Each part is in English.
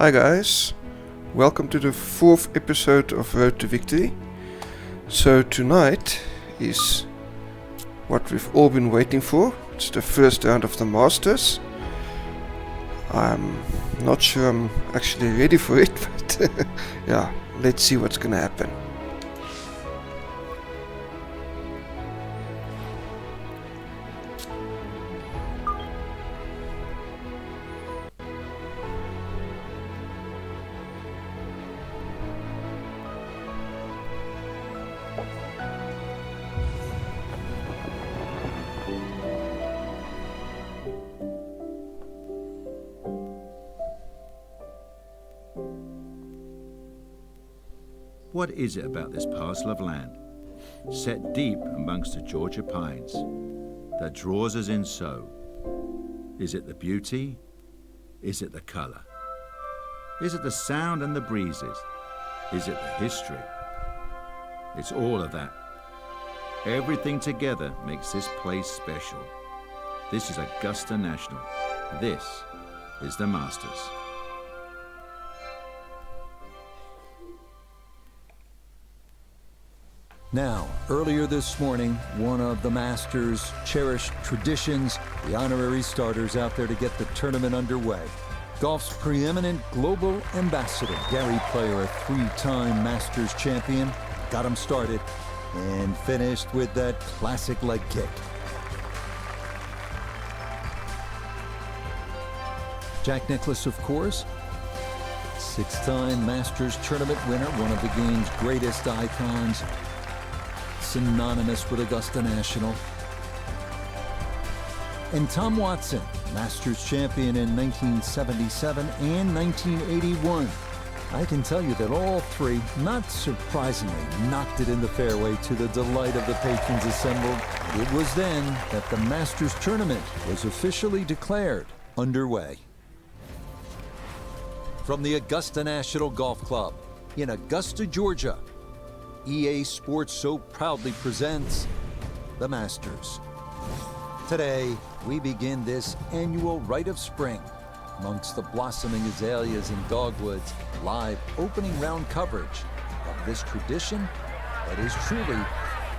Hi guys, welcome to the fourth episode of Road to Victory. So tonight is what we've all been waiting for. It's the first round of the Masters. I'm not sure I'm actually ready for it, but yeah, let's see what's gonna happen. What is it about this parcel of land, set deep amongst the Georgia pines, that draws us in so? Is it the beauty? Is it the colour? Is it the sound and the breezes? Is it the history? It's all of that. Everything together makes this place special. This is Augusta National. This is the Masters. Now, earlier this morning, one of the Masters' cherished traditions, the honorary starters out there to get the tournament underway. Golf's preeminent global ambassador, Gary Player, a three-time Masters champion, got him started and finished with that classic leg kick. Jack Nicklaus, of course, six-time Masters tournament winner, one of the game's greatest icons, synonymous with Augusta National. And Tom Watson, Masters champion in 1977 and 1981. I can tell you that all three, not surprisingly, knocked it in the fairway to the delight of the patrons assembled. It was then that the Masters tournament was officially declared underway. From the Augusta National Golf Club in Augusta, Georgia, EA Sports so proudly presents the Masters. Today, we begin this annual rite of spring amongst the blossoming azaleas and dogwoods, live opening round coverage of this tradition that is truly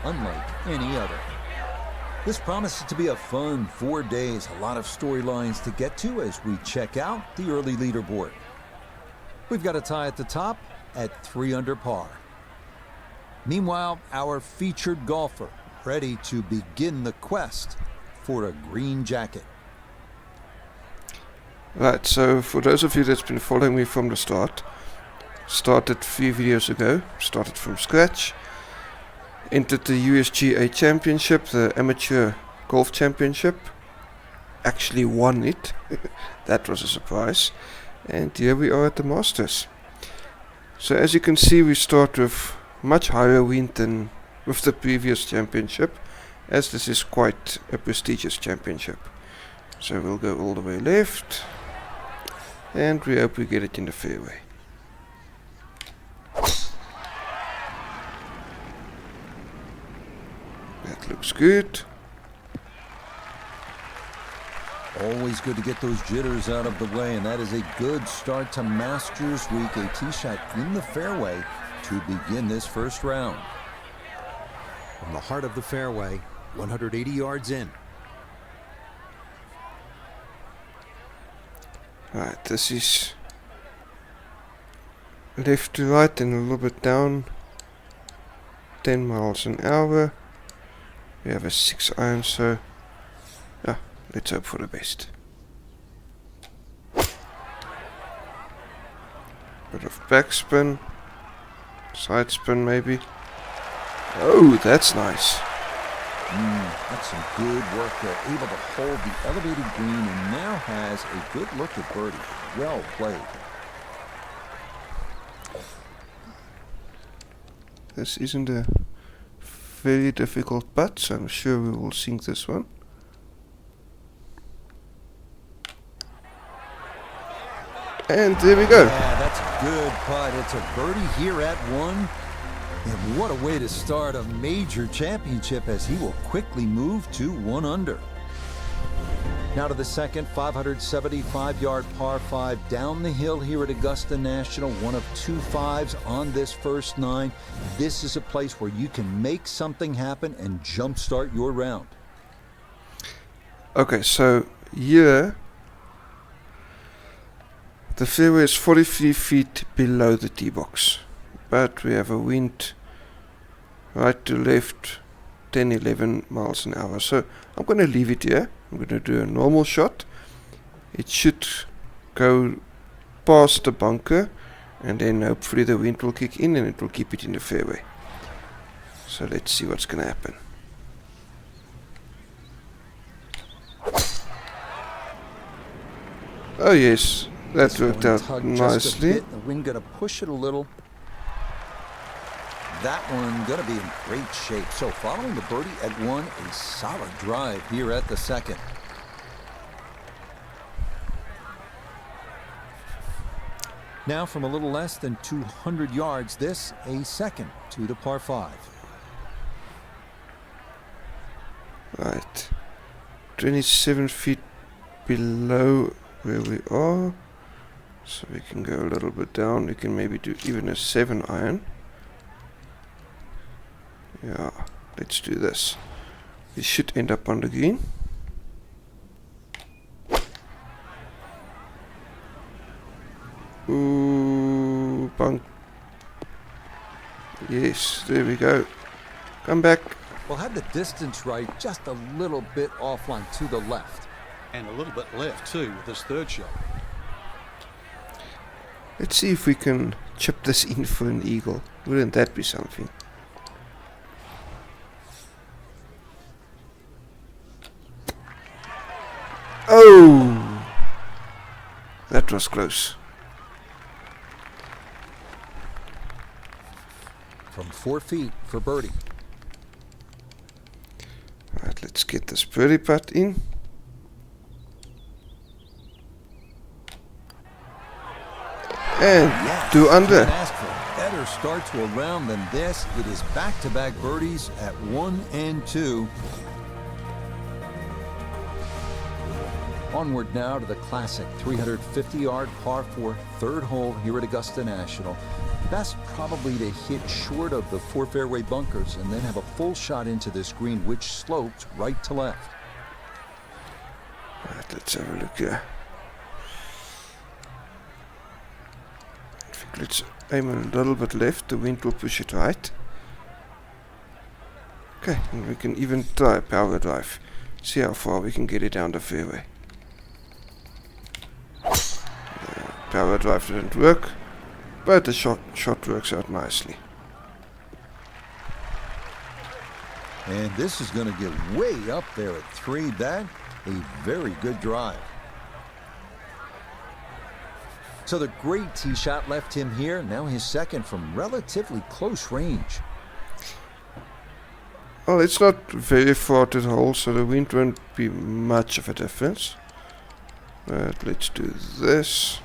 unlike any other. This promises to be a fun 4 days, a lot of storylines to get to as we check out the early leaderboard. We've got a tie at the top at 3 under par. Meanwhile, our featured golfer ready to begin the quest for a green jacket. Right, so for those of you that's been following me from the start, started 3 videos ago, started from scratch, entered the USGA Championship, the Amateur Golf Championship, actually won it, that was a surprise, and here we are at the Masters. So as you can see, we start with much higher wind than with the previous championship, as this is quite a prestigious championship. So we'll go all the way left, and we hope we get it in the fairway. That looks good. Always good to get those jitters out of the way, and that is a good start to Masters Week. A tee shot in the fairway to begin this first round. From the heart of the fairway, 180 yards in. Right, this is left to right and a little bit down, 10 miles an hour. We have a 6-iron, so yeah, let's hope for the best. Bit of backspin, side spin maybe. Oh, that's nice. That's some good work there. Able to hold the elevated green and now has a good look at birdie. Well played. This isn't a very difficult putt, so I'm sure we will sink this one. And there we go. Yeah, that's a good putt. It's a birdie here at 1. And what a way to start a major championship, as he will quickly move to 1 under. Now to the second 575-yard par 5 down the hill here at Augusta National. One of 2 5s on this first 9. This is a place where you can make something happen and jumpstart your round. Okay, so here the fairway is 43 feet below the tee box, but we have a wind right to left 10-11 miles an hour. So I'm going to leave it here. I'm going to do a normal shot. It should go past the bunker, and then hopefully the wind will kick in and it will keep it in the fairway. So let's see what's going to happen. Oh yes, that worked out nicely. The wind going to push it a little. That one going to be in great shape. So following the birdie at 1, a solid drive here at the second. Now from a little less than 200 yards, this a second to the par 5. Right, 27 feet below where we are, so we can go a little bit down. We can maybe do even a 7 iron. Yeah, let's do this. We should end up on the green. Ooh, bunk. Yes, there we go. Come back. Well, had the distance right, just a little bit offline to the left. And a little bit left too with this third shot. Let's see if we can chip this in for an eagle. Wouldn't that be something? Oh! That was close. From 4 feet for birdie. Right, let's get this birdie putt in. And Yes, 2 under. can't ask for a better start to a round than this. It is back-to-back birdies at 1 and 2. Onward now to the classic 350-yard par 4 third hole here at Augusta National. Best probably to hit short of the 4 fairway bunkers and then have a full shot into this green, which slopes right to left. Right, let's have a look here. I think let's aim a little bit left. The wind will push it right. Okay, and we can even try a power drive. See how far we can get it down the fairway. Power drive didn't work, but the shot works out nicely. And this is going to get way up there at 3. That a very good drive. So the great tee shot left him here. Now his second from relatively close range. Well, it's not very far to the hole, so the wind won't be much of a difference. But let's do this.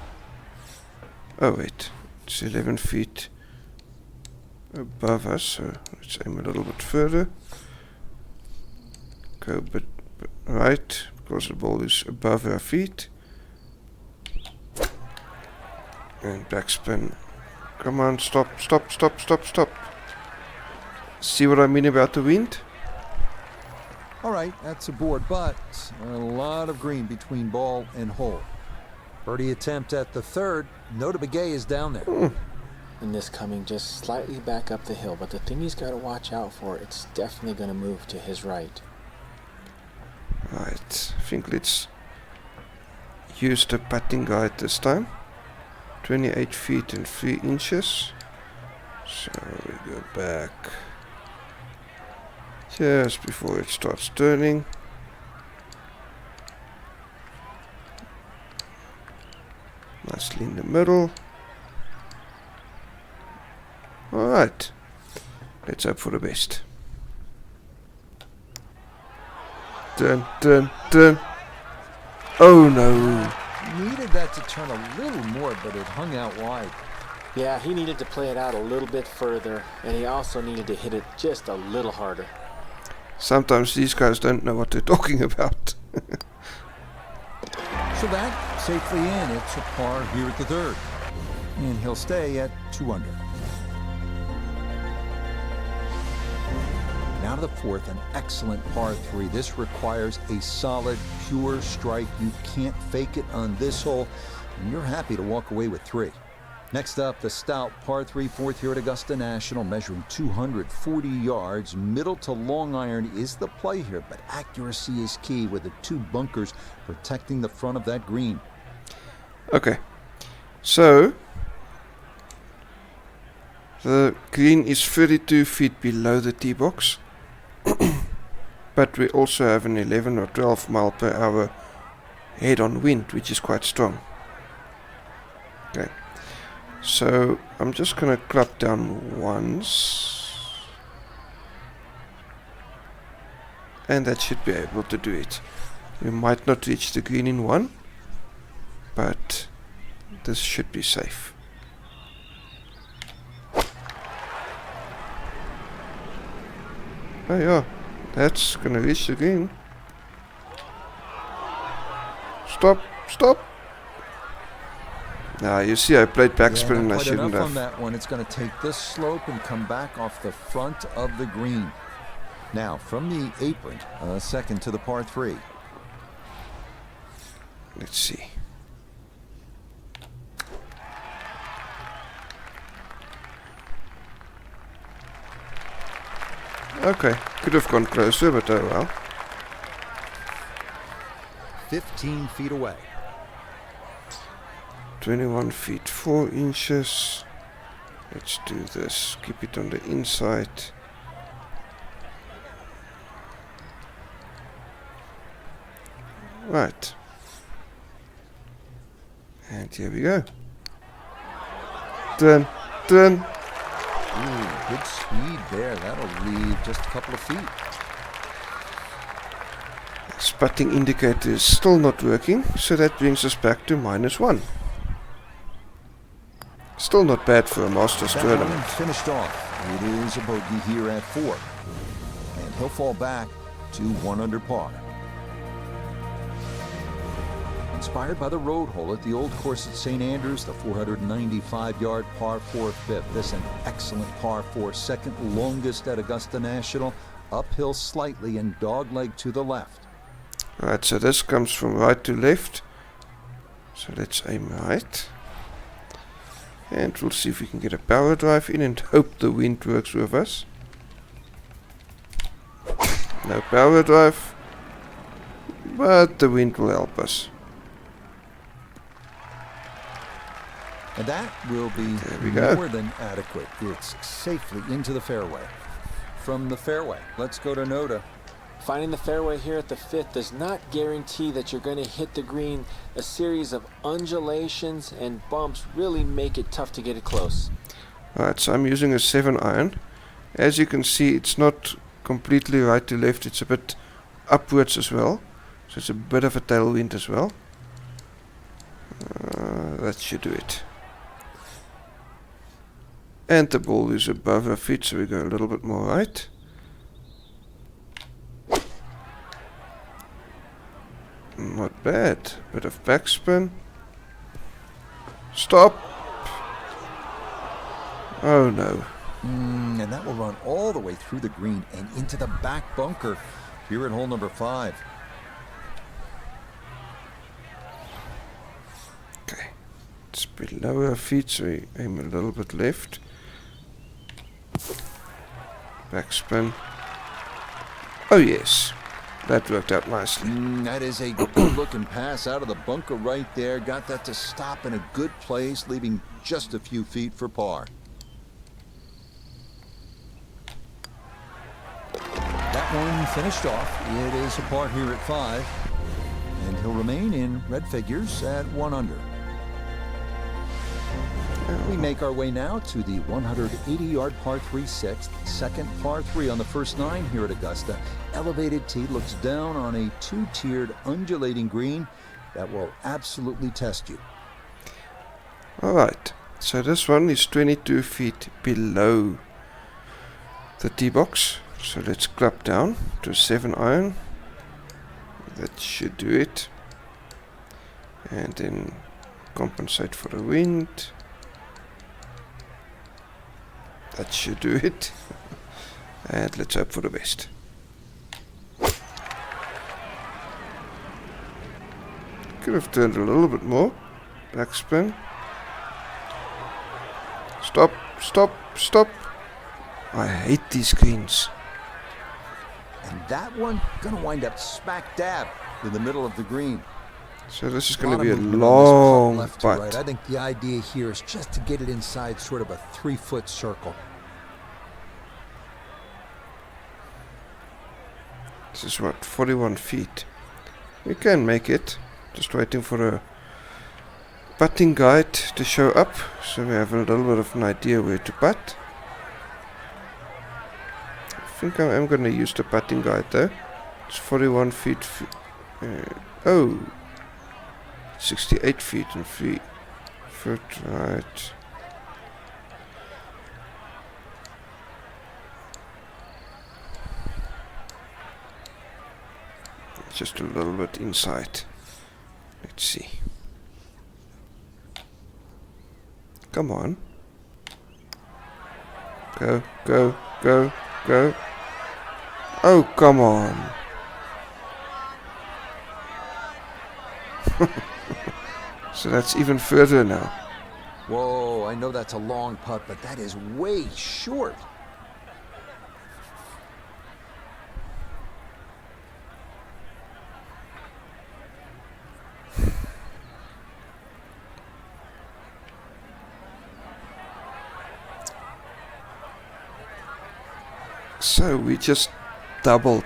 Oh wait, it's 11 feet above us, so let's aim a little bit further. Go a bit right, because the ball is above our feet. And backspin. Come on, stop. See what I mean about the wind? All right, that's a board, but a lot of green between ball and hole. Birdie attempt at the third. Nota Begay is down there. And this coming just slightly back up the hill, but the thing he's got to watch out for, it's definitely going to move to his right. Right, I think let's use the putting guide this time. 28 feet and 3 inches. So we go back just before it starts turning. Nicely in the middle. Alright, let's hope for the best. Turn. Oh no. Needed that to turn a little more, but it hung out wide. Yeah, he needed to play it out a little bit further, and he also needed to hit it just a little harder. Sometimes these guys don't know what they're talking about. So that safely in. It's a par here at the third. And he'll stay at 2 under. Now to the fourth, an excellent par 3. This requires a solid, pure strike. You can't fake it on this hole, and you're happy to walk away with 3. Next up, the stout par 3 fourth here at Augusta National, measuring 240 yards. Middle to long iron is the play here, but accuracy is key with the 2 bunkers protecting the front of that green. Okay, so the green is 32 feet below the tee box, but we also have an 11 or 12 mile per hour head-on wind, which is quite strong. Okay, so I'm just going to club down once, and that should be able to do it. We might not reach the green in one, but this should be safe. Oh yeah, that's gonna reach the green. Stop, stop. Now you see I played backspin and I shouldn't have. On that one, it's going to take this slope and come back off the front of the green. Now from the apron, second to the par 3. Let's see. Okay, could have gone closer, but oh well. 15 feet away. 21 feet 4 inches. Let's do this. Keep it on the inside. Right. And here we go. Done. Done. Ooh, good speed there. That'll leave just a couple of feet. Spotting indicator is still not working, so that brings us back to -1. Still not bad for a Masters That tournament. one finished off. It is a bogey here at 4. And he'll fall back to 1 under par. Inspired by the road hole at the old course at St. Andrews, the 495-yard par 4 fifth. This an excellent par 4, second longest at Augusta National. Uphill slightly and dogleg to the left. Right, so this comes from right to left. So let's aim right. And we'll see if we can get a power drive in and hope the wind works with us. No power drive, but the wind will help us. And that will be more than adequate. It's safely into the fairway. From the fairway, let's go to Noda. Finding the fairway here at the 5th does not guarantee that you're going to hit the green. A series of undulations and bumps really make it tough to get it close. Alright, so I'm using a 7 iron. As you can see, it's not completely right to left, it's a bit upwards as well. So it's a bit of a tailwind as well. That should do it. And the ball is above our feet, so we go a little bit more right. Not bad. Bit of backspin. Stop! Oh no. And that will run all the way through the green and into the back bunker here at hole number 5. Okay. It's below our feet, so we aim a little bit left. Backspin. Oh yes. That worked out nicely. That is a good looking pass out of the bunker right there. Got that to stop in a good place, leaving just a few feet for par. That one finished off. It is a par here at 5. And he'll remain in red figures at 1 under. We make our way now to the 180-yard par 3 6th, second par 3 on the first 9 here at Augusta. Elevated tee looks down on a 2-tiered undulating green that will absolutely test you. Alright, so this one is 22 feet below the tee box. So let's club down to 7 iron. That should do it. And then compensate for the wind. That should do it. And let's hope for the best. Could have turned a little bit more. Backspin. Stop, stop, stop. I hate these greens. And that one gonna wind up smack dab in the middle of the green. So this is going to Lot be a of movement on this putt, long left to right. putt. I think the idea here is just to get it inside sort of a 3-foot circle. This is what, 41 feet. We can make it. Just waiting for a putting guide to show up, so we have a little bit of an idea where to putt. I think I am going to use the putting guide though. It's 41 feet. Oh, 68 feet and 3 foot right. Just a little bit inside. Let's see. Come on. Go, go, go, go. Oh, come on. So that's even further now. Whoa, I know that's a long putt, but that is way short. So we just doubled.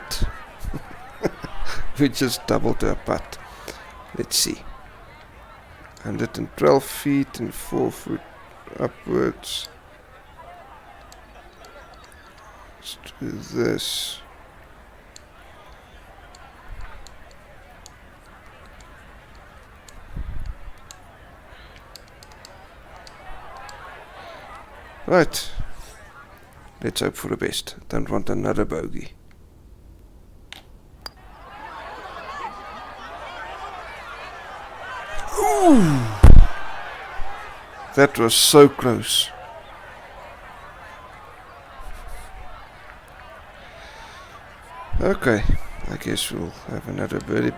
We just doubled our putt. Let's see. 112 feet and 4 foot upwards. Let's do this. Right. Let's hope for the best. Don't want another bogey. Ooh! That was so close. Okay, I guess we'll have another birdie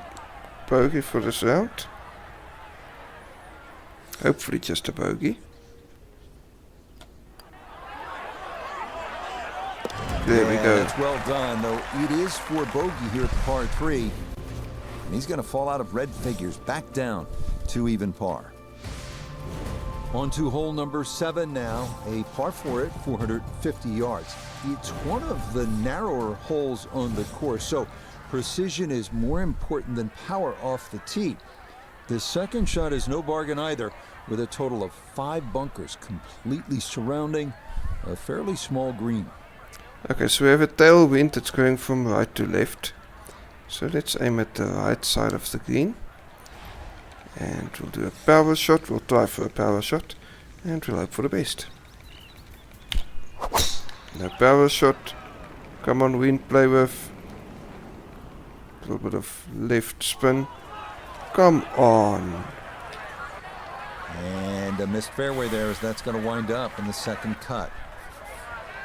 bogey for this round. Hopefully just a bogey. There we go. That's well done, though it is for bogey here at the par 3. And he's going to fall out of red figures, back down to even par. On to hole number 7 now, a par 4 at 450 yards. It's one of the narrower holes on the course, so precision is more important than power off the tee. The second shot is no bargain either, with a total of 5 bunkers completely surrounding a fairly small green. Okay, so we have a tailwind that's going from right to left. So let's aim at the right side of the green. And we'll do a power shot. We'll try for a power shot. And we'll hope for the best. No power shot. Come on, wind, play with. A little bit of left spin. Come on. And a missed fairway there, as that's going to wind up in the second cut.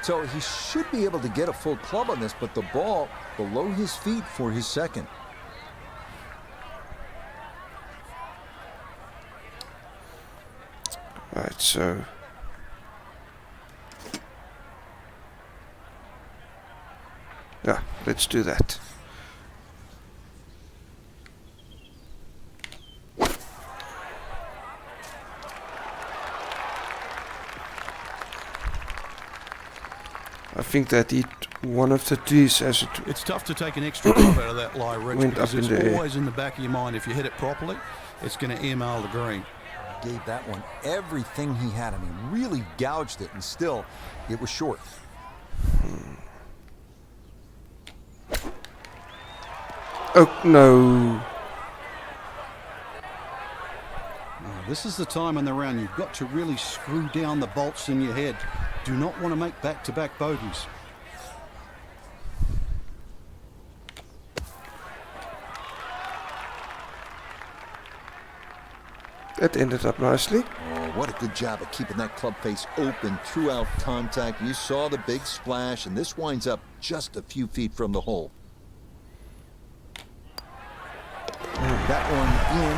So he should be able to get a full club on this, but the ball below his feet for his second. Right, so yeah, let's do that. I think that hit one of the trees as it It's tough to take an extra club out of that lie, Rich, Went because up in it's the air. always in the back of your mind. If you hit it properly, it's going to email the green. Gave that one everything he had. I mean, really gouged it, and still, it was short. oh no. Now, this is the time in the round you've got to really screw down the bolts in your head. Do not want to make back-to-back bogeys. That ended up nicely. Oh, what a good job of keeping that club face open throughout contact. You saw the big splash, and this winds up just a few feet from the hole. That one in.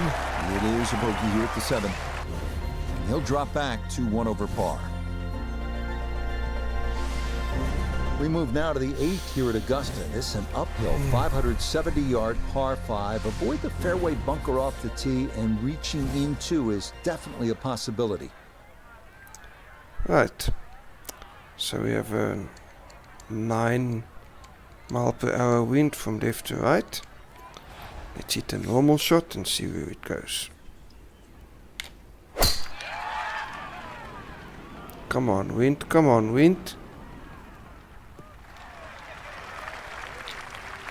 It is a bogey here at the 7th. And he'll drop back to 1 over par. We move now to the 8th here at Augusta. This is an uphill 570-yard par 5. Avoid the fairway bunker off the tee, and reaching into is definitely a possibility. Right. So we have a 9-mile-per-hour wind from left to right. Let's hit a normal shot and see where it goes. Come on, wind. Come on, wind.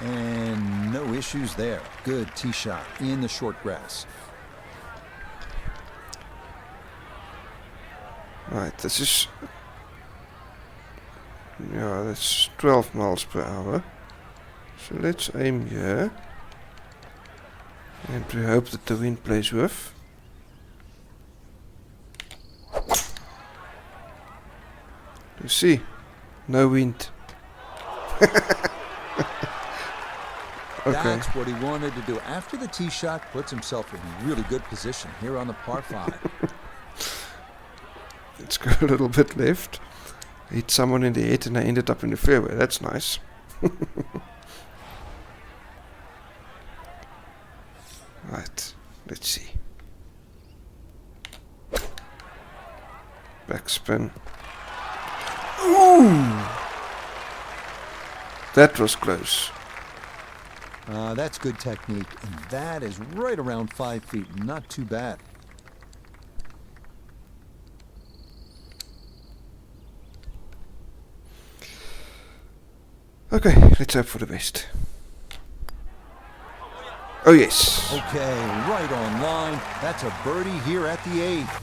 And no issues there. Good tee shot in the short grass. Right, this is... yeah, that's 12 miles per hour. So let's aim here. And we hope that the wind plays with. You see, no wind. Okay. That's what he wanted to do. After the tee shot, puts himself in really good position here on the par 5. Let's go a little bit left. Hit someone in the head and I ended up in the fairway. That's nice. Right, let's see. Backspin. Ooh! That was close. That's good technique, and that is right around 5 feet. Not too bad. Okay, let's hope for the best. Oh yes. Okay, right on line. That's a birdie here at the 8th.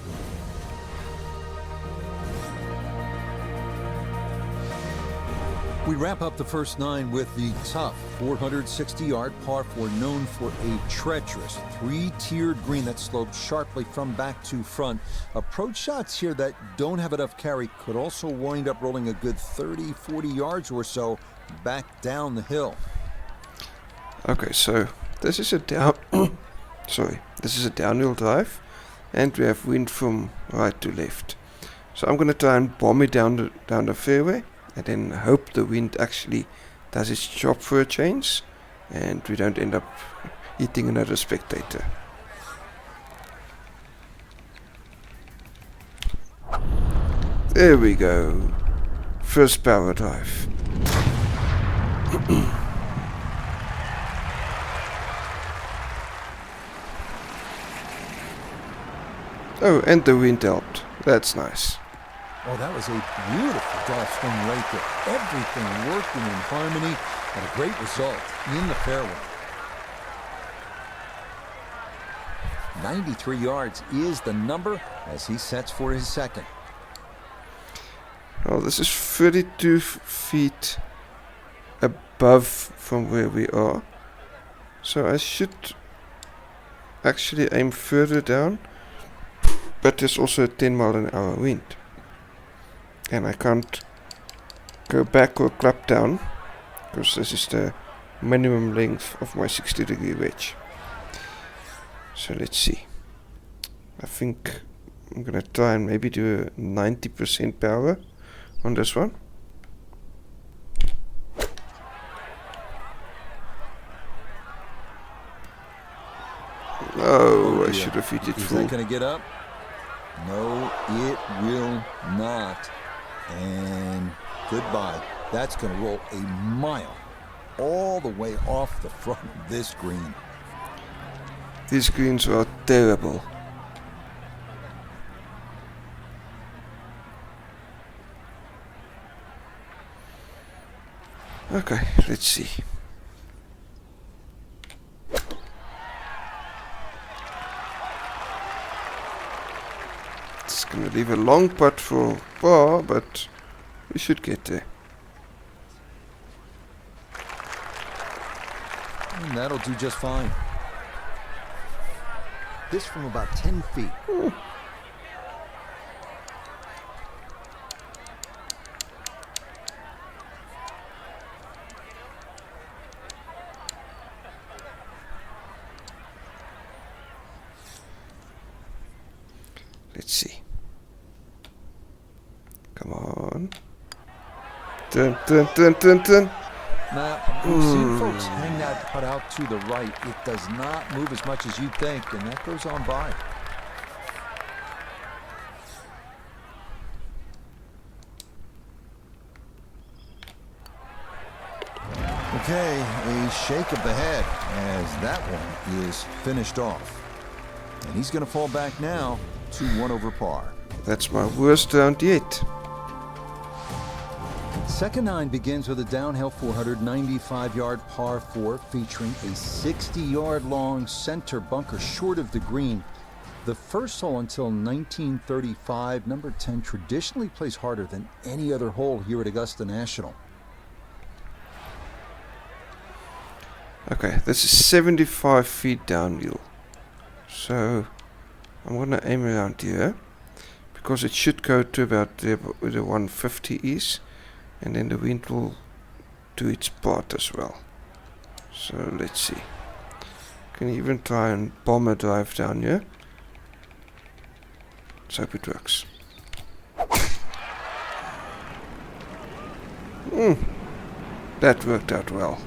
We wrap up the first 9 with the tough 460-yard par 4, known for a treacherous 3-tiered green that slopes sharply from back to front. Approach shots here that don't have enough carry could also wind up rolling a good 30, 40 yards or so back down the hill. Okay, so this is a this is a downhill drive, and we have wind from right to left. So I'm going to try and bomb it down the fairway, and then hope the wind actually does its job for a change, and we don't end up hitting another spectator. There we go. First power drive. Oh, and the wind helped. That's nice. Oh, that was a beautiful golf swing right there. Everything working in harmony, and a great result in the fairway. 93 yards is the number as he sets for his second. Well, this is 32 feet above from where we are. So I should actually aim further down. But there's also a 10-mile-an-hour wind. And I can't go back or clap down, because this is the minimum length of my 60-degree wedge. So let's see. I think I'm going to try and maybe do a 90% power on this one. Oh, I should have hit it full. Is that going to get up? No, it will not. And goodbye. That's going to roll a mile all the way off the front of this green. These greens are terrible. Okay, let's see. It's gonna leave a long putt for par, but we should get there. And that'll do just fine. This from about 10 feet. Let's see. Come on. Turn, turn, turn, turn, turn. Now, we've seen folks hang that putt out to the right. It does not move as much as you'd think, and that goes on by. Okay, a shake of the head as that one is finished off. And he's going to fall back now to 1 over par. That's my worst round yet. Second 9 begins with a downhill 495-yard par 4 featuring a 60-yard long center bunker short of the green. The first hole until 1935, number 10 traditionally plays harder than any other hole here at Augusta National. Okay, this is 75 feet downhill. So I'm gonna aim around here because it should go to about there where the 150 is, and then the wind will do its part as well. So let's see. Can even try and bomber drive down here. Let's hope it works. That worked out well.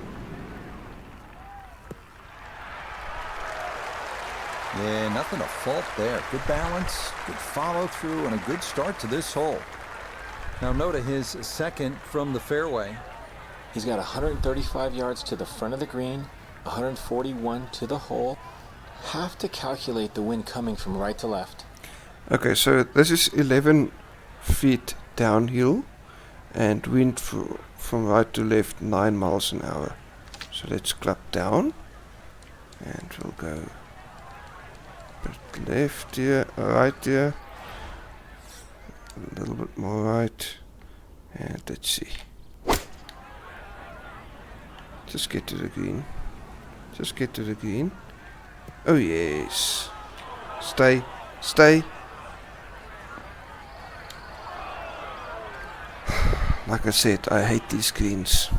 Yeah, nothing to fault there. Good balance, good follow through, and a good start to this hole. Now note his second from the fairway. He's got 135 yards to the front of the green, 141 to the hole. Have to calculate the wind coming from right to left. Okay, so this is 11 feet downhill and wind from right to left 9 miles an hour. So let's clap down and we'll go bit left here, right here, a little bit more right, and let's see. Just get to the green. Just get to the green. Oh yes. Stay. Stay. Like I said, I hate these greens.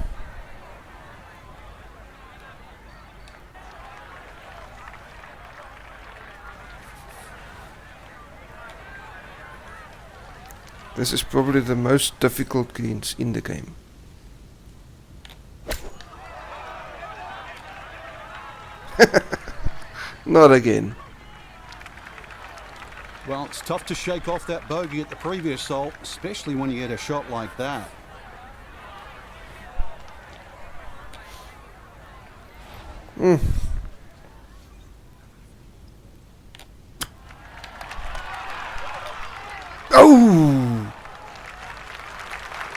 This is probably the most difficult greens in the game. Not again. Well, it's tough to shake off that bogey at the previous hole, especially when you get a shot like that. Oh!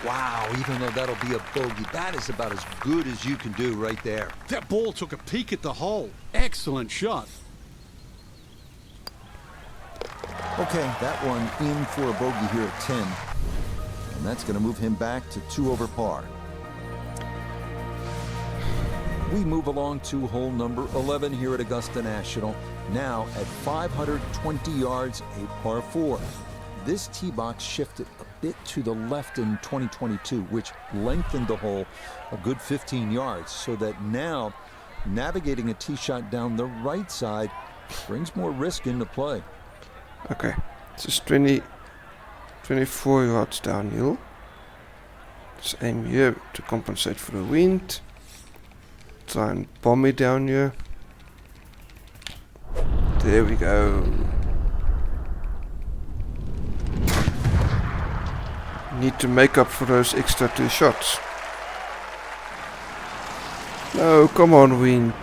Wow, even though that'll be a bogey, that is about as good as you can do right there. That ball took a peek at the hole. Excellent shot. Okay, that one in for a bogey here at 10. And that's going to move him back to 2 over par. We move along to hole number 11 here at Augusta National. Now at 520 yards, a par 4. This tee box shifted a bit to the left in 2022, which lengthened the hole a good 15 yards, so that now navigating a tee shot down the right side brings more risk into play. Okay, this is 24 yards downhill. Let's aim here to compensate for the wind. Try and bomb it down here. There we go. Need to make up for those extra 2 shots. No, come on, wind.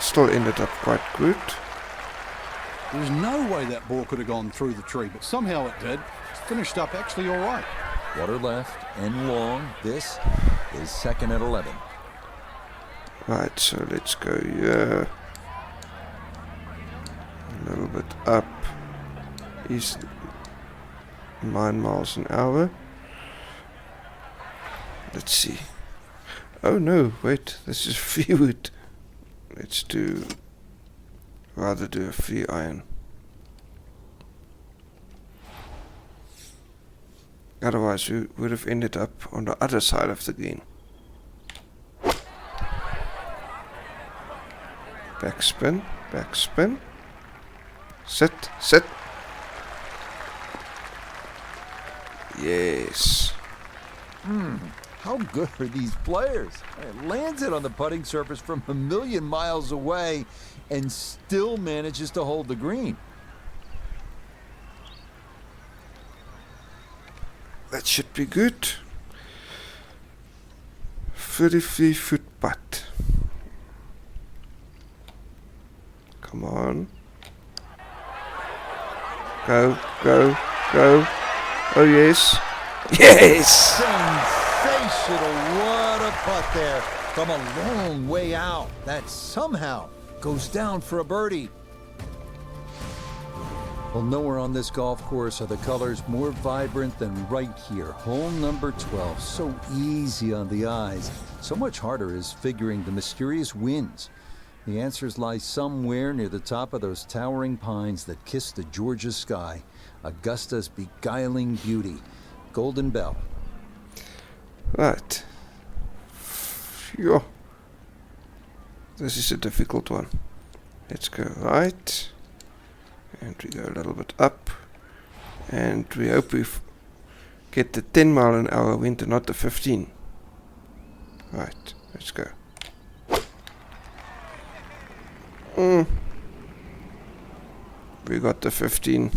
Still ended up quite good. There's no way that ball could have gone through the tree, but somehow it did. It's finished up actually all right. Water left and long. This is second at 11. Right, so let's go here. A little bit up. Is 9 miles an hour. Let's see. Oh no, wait, this is freewood. Let's rather do a 3 iron. Otherwise we would have ended up on the other side of the green. Backspin, backspin. Sit, sit. Yes. How good are these players? It lands it on the putting surface from a million miles away and still manages to hold the green. That should be good. 33-foot putt. Come on. Go, go, go. Oh yes. Yes! Sensational. What a putt there from a long way out. That somehow goes down for a birdie. Well, nowhere on this golf course are the colors more vibrant than right here. Hole number 12. So easy on the eyes. So much harder is figuring the mysterious winds. The answers lie somewhere near the top of those towering pines that kiss the Georgia sky. Augusta's beguiling beauty. Golden Bell. Right. Phew. This is a difficult one. Let's go right. And we go a little bit up. And we hope we get the 10 mile an hour wind and not the 15. Right. Let's go. We got the 15.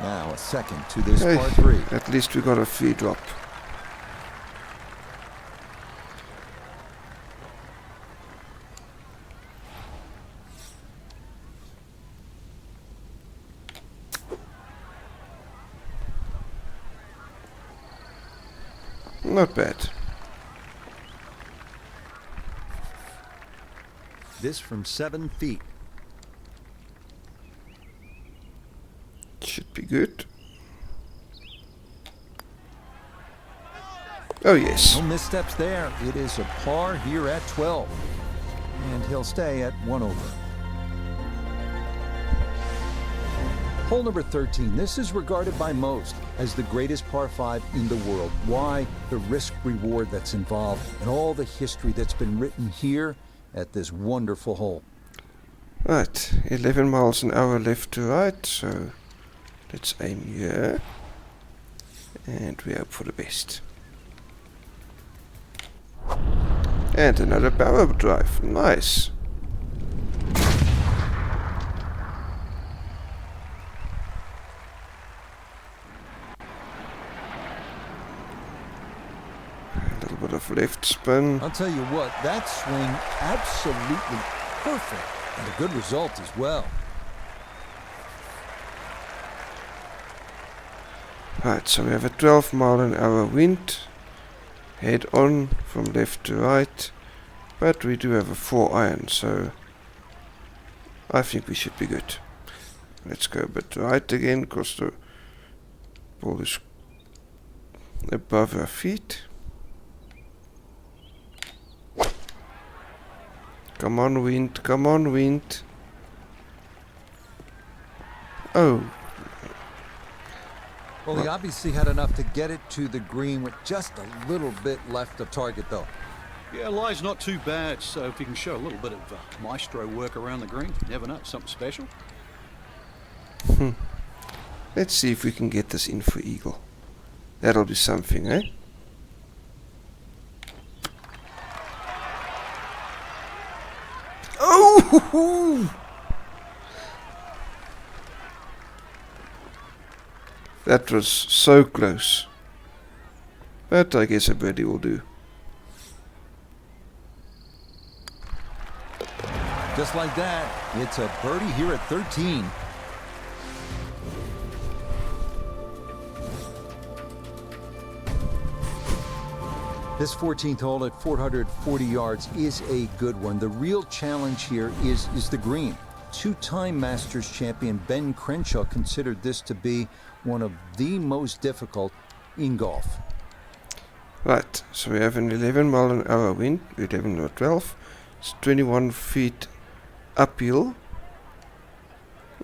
Now a second to this Hey, par 3. at least we got a free drop. Not bad. This from 7 feet. Should be good. Oh yes. No missteps there. It is a par here at 12. And he'll stay at 1 over. Hole number 13. This is regarded by most as the greatest par 5 in the world. Why? The risk-reward that's involved and all the history that's been written here at this wonderful hole. Right, 11 miles an hour left to right, so let's aim here. And we hope for the best. And another power drive. Nice. A little bit of left spin. I'll tell you what, that swing absolutely perfect and a good result as well. Right, so we have a 12 mile an hour wind. Head on from left to right. But we do have a 4 iron, so I think we should be good. Let's go a bit right again, because the ball is above our feet. Come on, wind, come on, wind. Oh. Well, he obviously had enough to get it to the green with just a little bit left of target, though. Yeah, lie's not too bad, so if you can show a little bit of maestro work around the green, you never know, something special. Let's see if we can get this in for eagle. That'll be something, eh? Oh! That was so close. But I guess a birdie will do. Just like that, it's a birdie here at 13. This 14th hole at 440 yards is a good one. The real challenge here is the green. two-time Masters champion Ben Crenshaw considered this to be one of the most difficult in golf. Right, so we have an 11 mile an hour wind, 11 or 12. It's 21 feet uphill.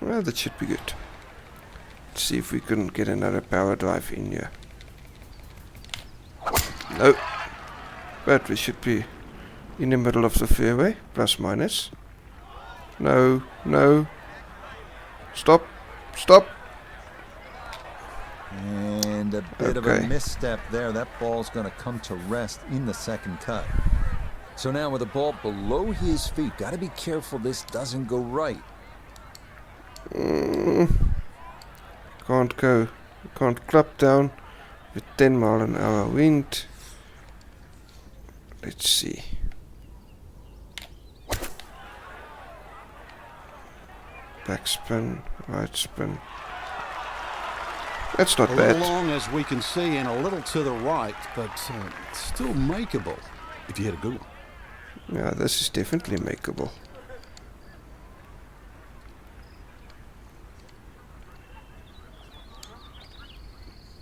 Well, that should be good. Let's see if we can get another power drive in here. No, but we should be in the middle of the fairway, plus minus. No, no. Stop, stop. And a bit of a misstep there. That ball's going to come to rest in the second cut. So now with the ball below his feet, got to be careful this doesn't go right. Can't club down with 10 mile an hour wind. Let's see. Backspin, right spin. That's not a bad. little long as we can see and a little to the right, but still makeable if you hit a good one. Yeah, this is definitely makeable.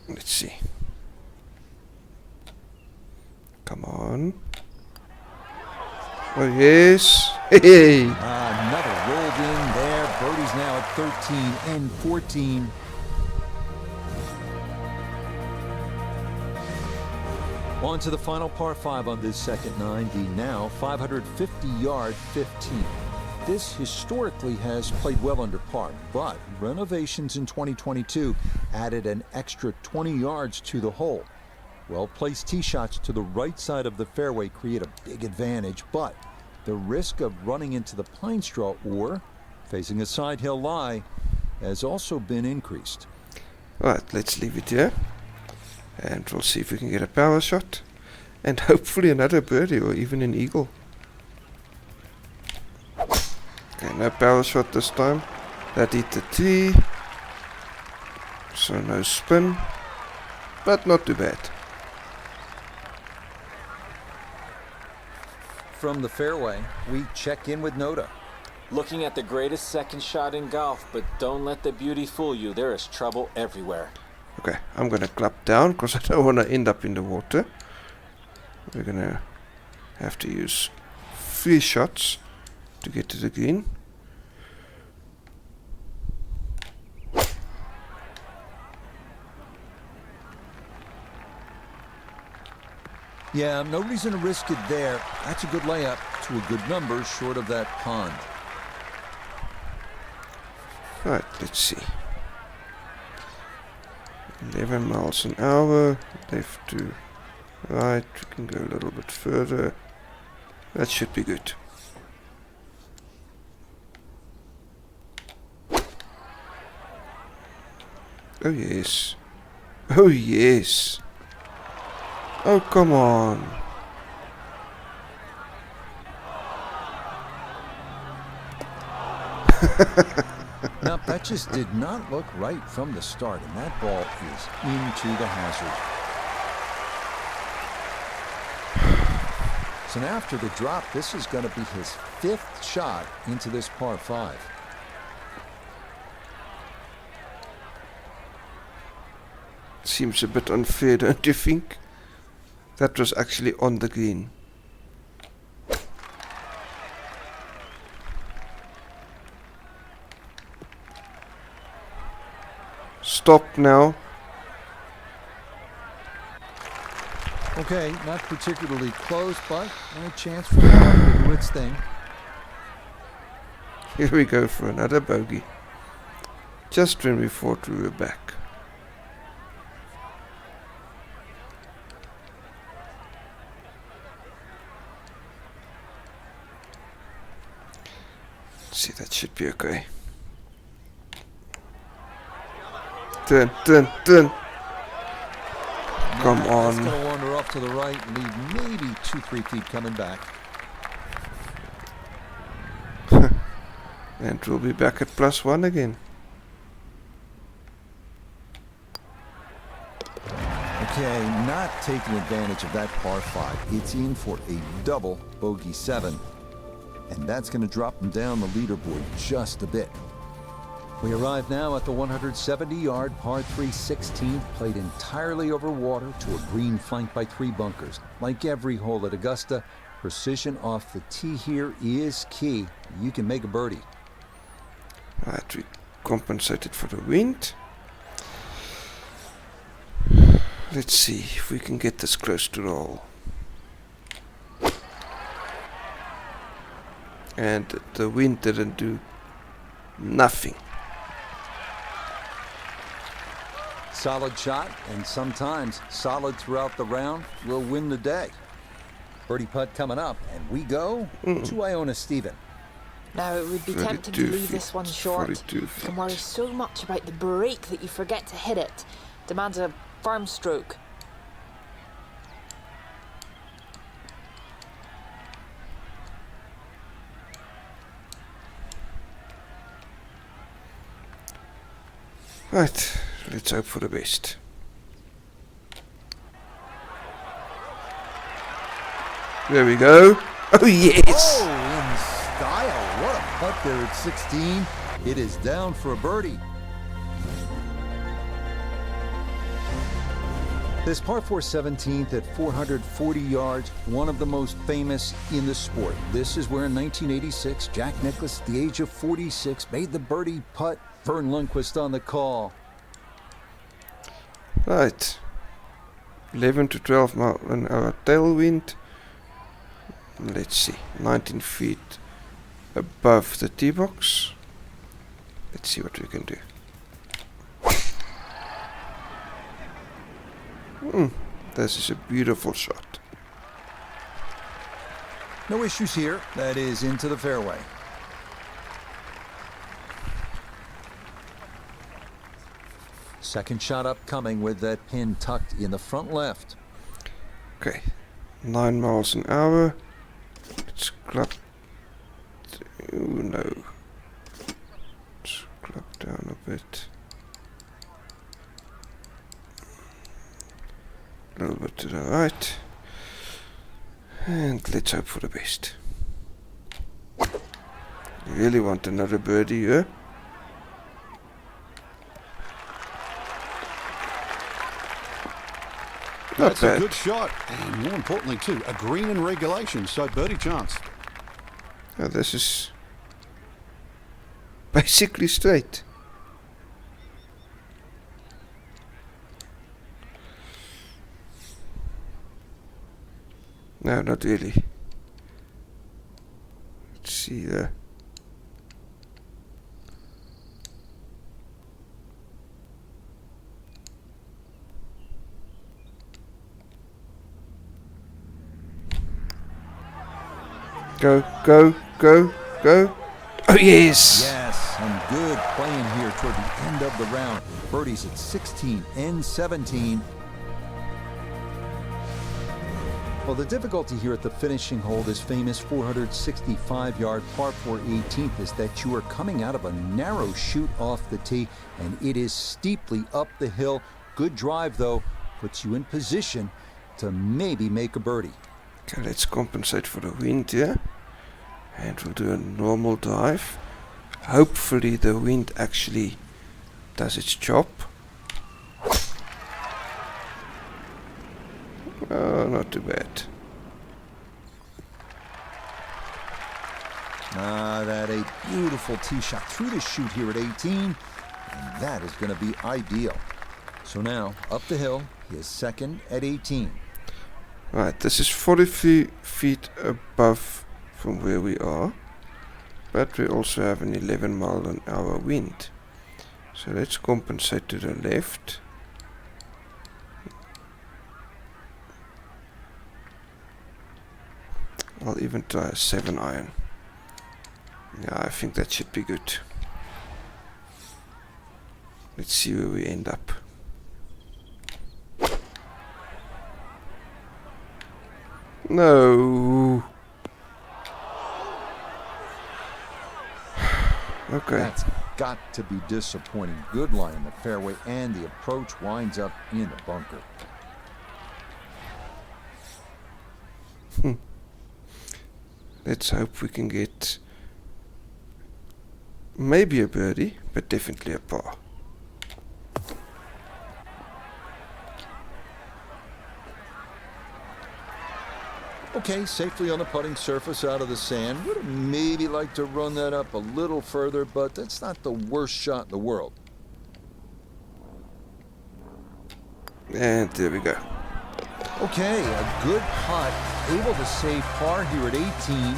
Let's see. Come on. Oh yes. Hey. Another rolled in there. Birdie's now at 13 and 14. On to the final par 5 on this second 9, the now 550-yard 15. This historically has played well under par, but renovations in 2022 added an extra 20 yards to the hole. Well-placed tee shots to the right side of the fairway create a big advantage, but the risk of running into the pine straw or facing a side hill lie has also been increased. Right, let's leave it here. And we'll see if we can get a power shot. And hopefully another birdie or even an eagle. Okay, no power shot this time. That hit the tee. So no spin. But not too bad. From the fairway, we check in with Noda. Looking at the greatest second shot in golf, but don't let the beauty fool you. There is trouble everywhere. Okay, I'm gonna clap down because I don't want to end up in the water. We're gonna have to use 3 shots to get to the green. Yeah, no reason to risk it there. That's a good layup to a good number short of that pond. Right, let's see. 11 miles an hour, left to right, we can go a little bit further. That should be good. Oh yes. Oh yes. Oh come on. Now, that just did not look right from the start, and that ball is into the hazard. So now after the drop, this is going to be his 5th shot into this par 5. Seems a bit unfair, don't you think? That was actually on the green. Stop now. Okay, not particularly close, but a chance for that to do its thing. Here we go for another bogey. Just when we thought we were back. Let's see, that should be okay. Turn. Come on. It's going to wander off to the right and leave maybe 2-3 feet coming back. And we'll be back at +1 again. Okay, not taking advantage of that par 5. It's in for a double bogey 7. and that's going to drop him down the leaderboard just a bit. We arrive now at the 170-yard par 3 16th, played entirely over water to a green flanked by 3 bunkers. Like every hole at Augusta, precision off the tee here is key. You can make a birdie. Right, we compensated for the wind. Let's see if we can get this close to the hole. And the wind didn't do nothing. Solid shot, and sometimes solid throughout the round will win the day. Birdie putt coming up, and we go to Iona Stephen. Now, it would be tempting to 32 leave this one short. 42 You feet. can worry so much about the break that you forget to hit it. Demands a firm stroke. Right, let's hope for the best. There we go. Oh yes! Oh, in style. What a putt there at 16. It is down for a birdie. This par 4 17th at 440 yards, one of the most famous in the sport. This is where in 1986, Jack Nicklaus, at the age of 46, made the birdie putt. Vern Lundquist on the call. Right. 11 to 12 mile an hour tailwind. Let's see. 19 feet above the tee box. Let's see what we can do. This is a beautiful shot. No issues here. That is into the fairway. Second shot upcoming with that pin tucked in the front left. Okay. 9 miles an hour. Let's club. Oh no. Let's club down a bit. A little bit to the right. And let's hope for the best. Really want another birdie here. Not That's bad. a good shot, and more importantly too, a green in regulation, so birdie chance. Now this is basically straight. No, not really. Let's see there. Go, go, go, go. Oh, yes! Yes, some good playing here toward the end of the round. Birdies at 16 and 17. Well, the difficulty here at the finishing hole, this famous 465-yard par 4 18th, is that you are coming out of a narrow chute off the tee, and it is steeply up the hill. Good drive, though, puts you in position to maybe make a birdie. Okay, let's compensate for the wind here. And we'll do a normal dive. Hopefully the wind actually does its job. Oh, not too bad. That a beautiful tee shot through the chute here at 18, and that is going to be ideal. So now, up the hill, he is second at 18. Right, this is 43 feet above from where we are, but we also have an 11 mile an hour wind. So let's compensate to the left. I'll even try a 7 iron. Yeah, I think that should be good. Let's see where we end up. No. Okay. That's got to be disappointing. Good line in the fairway, and the approach winds up in the bunker. Let's hope we can get maybe a birdie, but definitely a par. Okay, safely on the putting surface out of the sand. Would have maybe liked to run that up a little further, but that's not the worst shot in the world. And there we go. Okay, a good putt, able to save par here at 18, and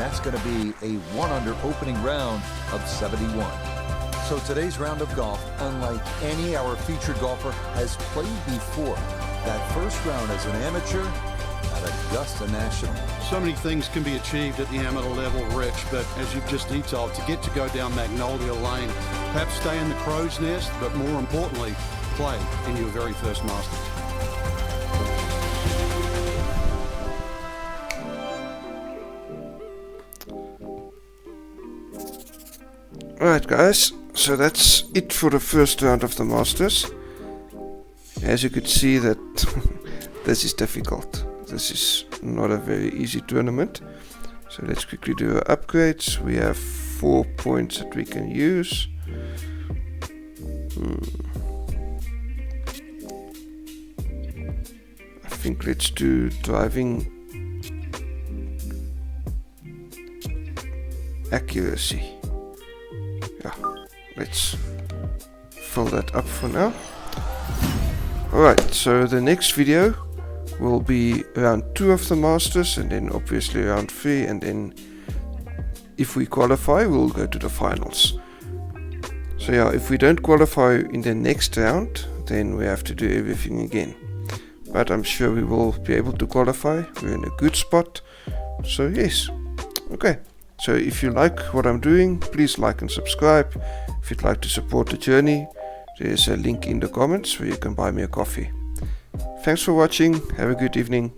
that's going to be a 1-under opening round of 71. So today's round of golf, unlike any our featured golfer has played before. That first round as an amateur at Augusta National. So many things can be achieved at the amateur level, Rich, but as you've just detailed, to get to go down Magnolia Lane, perhaps stay in the crow's nest, but more importantly, play in your very first Masters. Alright guys, so that's it for the first round of the Masters. As you could see that this is difficult. This is not a very easy tournament. So let's quickly do our upgrades. We have 4 points that we can use. I think let's do driving accuracy. Yeah, let's fill that up for now. Alright, so the next video will be round 2 of the Masters, and then obviously round 3, and then if we qualify we'll go to the finals. So yeah, if we don't qualify in the next round, then we have to do everything again. But I'm sure we will be able to qualify. We're in a good spot. So yes. Okay. So if you like what I'm doing, please like and subscribe. If you'd like to support the journey, there's a link in the comments where you can buy me a coffee. Thanks for watching. Have a good evening.